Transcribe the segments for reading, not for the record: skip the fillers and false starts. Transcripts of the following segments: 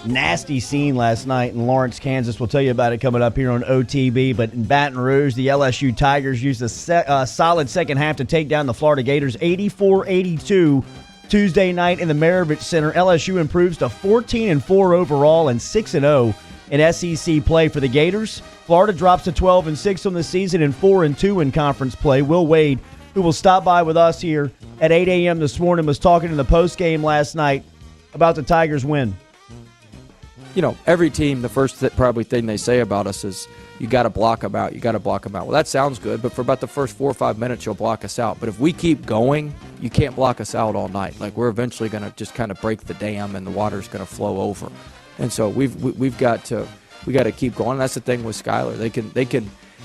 Nasty scene last night in Lawrence, Kansas. We'll tell you about it coming up here on OTB. But in Baton Rouge, the LSU Tigers used a solid second half to take down the Florida Gators 84-82 Tuesday night in the Maravich Center. LSU improves to 14-4 overall and 6-0 in SEC play for the Gators. Florida drops to 12-6 on the season and 4-2 in conference play. Will Wade, who will stop by with us here at 8 a.m. this morning, was talking in the postgame last night about the Tigers' win. You know, every team, the first probably thing they say about us is you got to block them out. You got to block them out. Well, that sounds good, but for about the first 4 or 5 minutes, you'll block us out. But if we keep going, you can't block us out all night. Like, we're eventually going to just kind of break the dam, and the water's going to flow over. And so we've got to keep going. That's the thing with Skylar.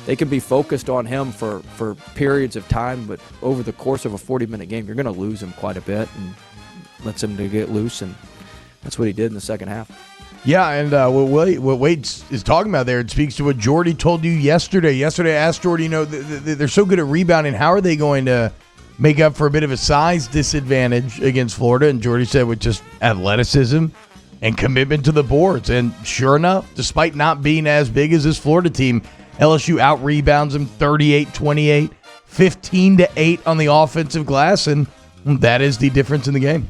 They can be focused on him for periods of time, but over the course of a 40-minute game, you're going to lose him quite a bit, and lets him to get loose, and that's what he did in the second half. Yeah, and what Wade is talking about there, it speaks to what Jordy told you yesterday. Yesterday, I asked Jordy, they're so good at rebounding. How are they going to make up for a bit of a size disadvantage against Florida? And Jordy said with just athleticism and commitment to the boards. And sure enough, despite not being as big as this Florida team, LSU out-rebounds them 38-28, 15-8 on the offensive glass, and that is the difference in the game.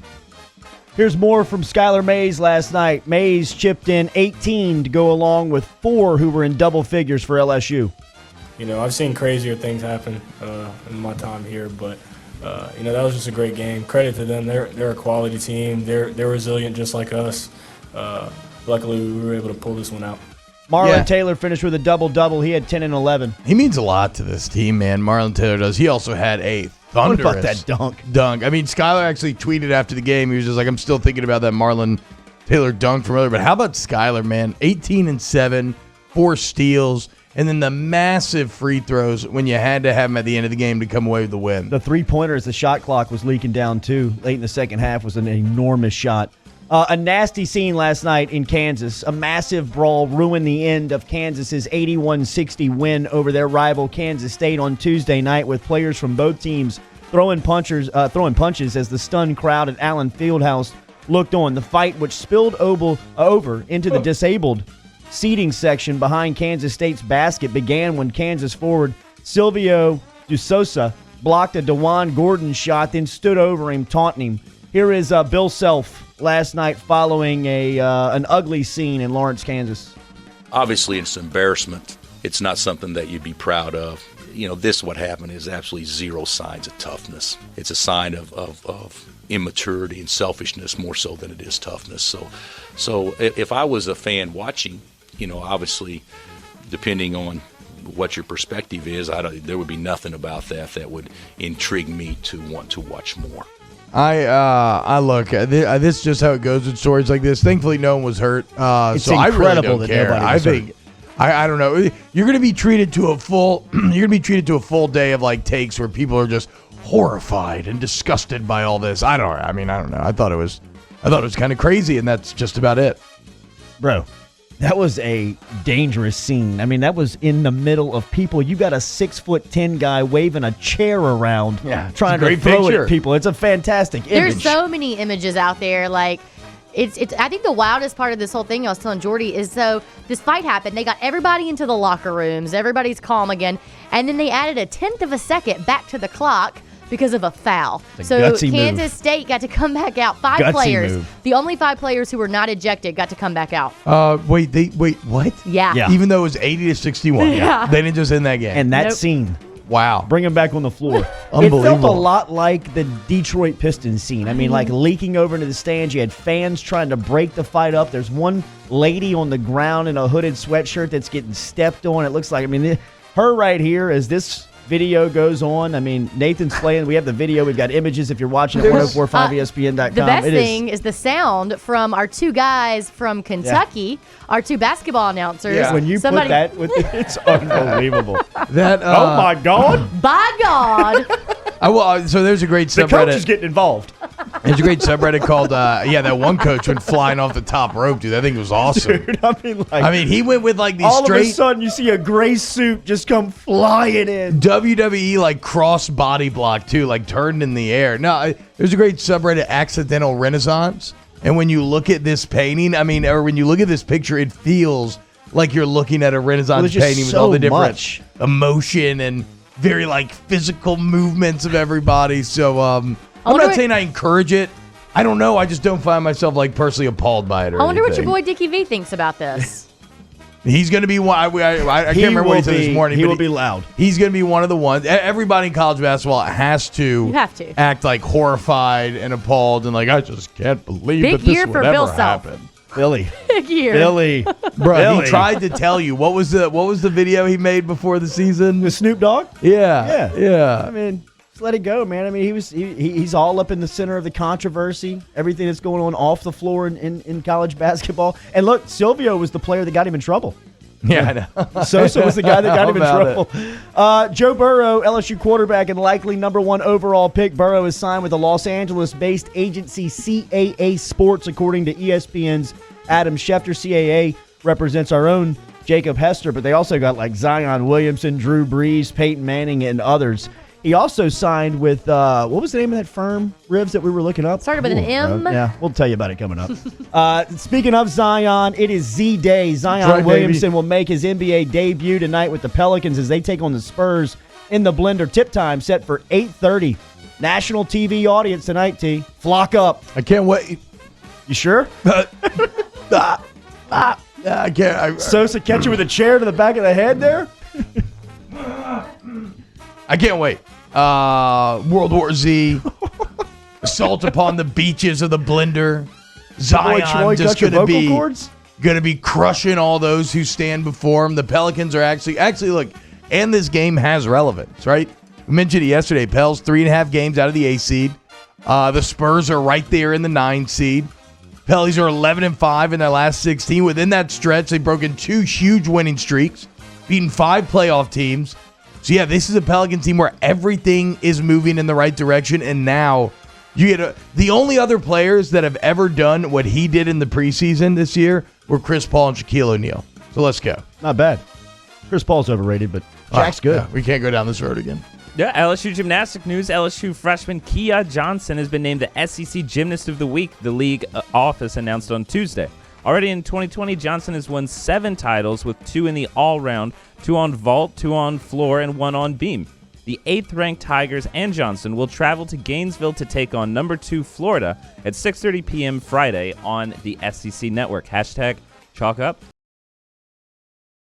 Here's more from Skylar Mays last night. Mays chipped in 18 to go along with 4 who were in double figures for LSU. You know, I've seen crazier things happen in my time here, but that was just a great game. Credit to them. They're a quality team. They're resilient just like us. Luckily, we were able to pull this one out. Marlon Taylor finished with a double-double. He had 10 and 11. He means a lot to this team, man. Marlon Taylor does. He also had a thunderous what about that dunk. I mean, Skylar actually tweeted after the game. He was just like, I'm still thinking about that Marlon Taylor dunk from earlier. But how about Skylar, man? 18 and 7, 4 steals, and then the massive free throws when you had to have them at the end of the game to come away with the win. The three-pointer as the shot clock was leaking down, too. Late in the second half was an enormous shot. A nasty scene last night in Kansas. A massive brawl ruined the end of Kansas's 81-60 win over their rival Kansas State on Tuesday night, with players from both teams throwing punches as the stunned crowd at Allen Fieldhouse looked on. The fight, which spilled over into the disabled seating section behind Kansas State's basket, began when Kansas forward Silvio DeSouza blocked a DeJuan Gordon shot, then stood over him, taunting him. Here is Bill Self last night following an ugly scene in Lawrence, Kansas. Obviously, it's an embarrassment. It's not something that you'd be proud of. What happened is absolutely zero signs of toughness. It's a sign of immaturity and selfishness more so than it is toughness. So if I was a fan watching, obviously, depending on what your perspective is, there would be nothing about that would intrigue me to want to watch more. I look. This is just how it goes with stories like this. Thankfully, no one was hurt. It's so incredible I really don't care. I think. I don't know. You're going to be treated to a full. You're going to be treated to a full day of like takes where people are just horrified and disgusted by all this. I don't know. I thought it was kind of crazy, and that's just about it. Bro, that was a dangerous scene. I mean, that was in the middle of people. You got a 6'10" guy waving a chair around, trying to throw it at people. It's a fantastic image. There's so many images out there. Like, it's. I think the wildest part of this whole thing, I was telling Jordy, is so this fight happened. They got everybody into the locker rooms. Everybody's calm again, and then they added a 1/10 of a second back to the clock because of a foul. So Kansas State got to come back out. 5 players. The only 5 players who were not ejected got to come back out. Wait, what? Yeah. Even though it was 80-61. Yeah. They didn't just end that game. And that scene. Wow. Bring him back on the floor. Unbelievable. It felt a lot like the Detroit Pistons scene. I mean, like leaking over into the stands. You had fans trying to break the fight up. There's one lady on the ground in a hooded sweatshirt that's getting stepped on. It looks like, her right here as this video goes on. I mean, Nathan's playing. We have the video. We've got images if you're watching at 1045ESPN.com. The best thing is the sound from our 2 guys from Kentucky, our 2 basketball announcers. Yeah. When you put that with it's unbelievable. Oh, my God. By God. So there's a great subreddit. The coach is getting involved. There's a great subreddit called, that one coach went flying off the top rope, dude. That thing was awesome. Dude, he went with like these all straight. All of a sudden, you see a gray suit just come flying in. WWE like cross body block too, like turned in the air. No, there's a great subreddit, Accidental Renaissance. And when you look at this painting, or when you look at this picture, it feels like you're looking at a Renaissance painting with all the different emotion and very physical movements of everybody. So I'm not saying I encourage it. I don't know. I just don't find myself personally appalled by it. I wonder what your boy Dickie V thinks about this. He's going to be one. I can't remember what he said this morning. He will be loud. He's going to be one of the ones. Everybody in college basketball has to act horrified and appalled and I just can't believe that this would ever happen. Billy. Big year. Billy. Bro, he tried to tell you. What was the video he made before the season? With Snoop Dogg? Yeah. Just let it go, man. He's all up in the center of the controversy, everything that's going on off the floor in college basketball. And look, Silvio was the player that got him in trouble. Yeah, I know. Sosa was the guy that got him in trouble. Joe Burrow, LSU quarterback and likely number 1 overall pick. Burrow is signed with the Los Angeles-based agency CAA Sports, according to ESPN's Adam Schefter. CAA represents our own Jacob Hester, but they also got Zion Williamson, Drew Brees, Peyton Manning, and others. He also signed with, what was the name of that firm, Rivs, that we were looking up? Started with an M. Yeah, we'll tell you about it coming up. Speaking of Zion, it is Z-Day. Zion Williamson will make his NBA debut tonight with the Pelicans as they take on the Spurs in the Blender. Tip time set for 8:30. National TV audience tonight, T. Flock up. I can't wait. You sure? I can't. Sosa catch you with a chair to the back of the head there? I can't wait. World War Z, assault upon the beaches of the Blender. Zion just going to be crushing all those who stand before him. The Pelicans are actually look, and this game has relevance, right? We mentioned it yesterday. Pels 3.5 games out of the 8 seed. The Spurs are right there in the 9 seed. Pellies are 11-5 in their last 16. Within that stretch, they've broken 2 huge winning streaks, beaten 5 playoff teams. So, yeah, this is a Pelican team where everything is moving in the right direction. And now you get the only other players that have ever done what he did in the preseason this year were Chris Paul and Shaquille O'Neal. So let's go. Not bad. Chris Paul's overrated, but Shaq's good. Yeah, we can't go down this road again. Yeah, LSU gymnastic news. LSU freshman Kia Johnson has been named the SEC Gymnast of the Week, the league office announced on Tuesday. Already in 2020, Johnson has won 7 titles with 2 in the all-round, 2 on vault, 2 on floor, and 1 on beam. The 8th-ranked Tigers and Johnson will travel to Gainesville to take on number 2 Florida at 6:30 p.m. Friday on the SEC Network. #ChalkUp.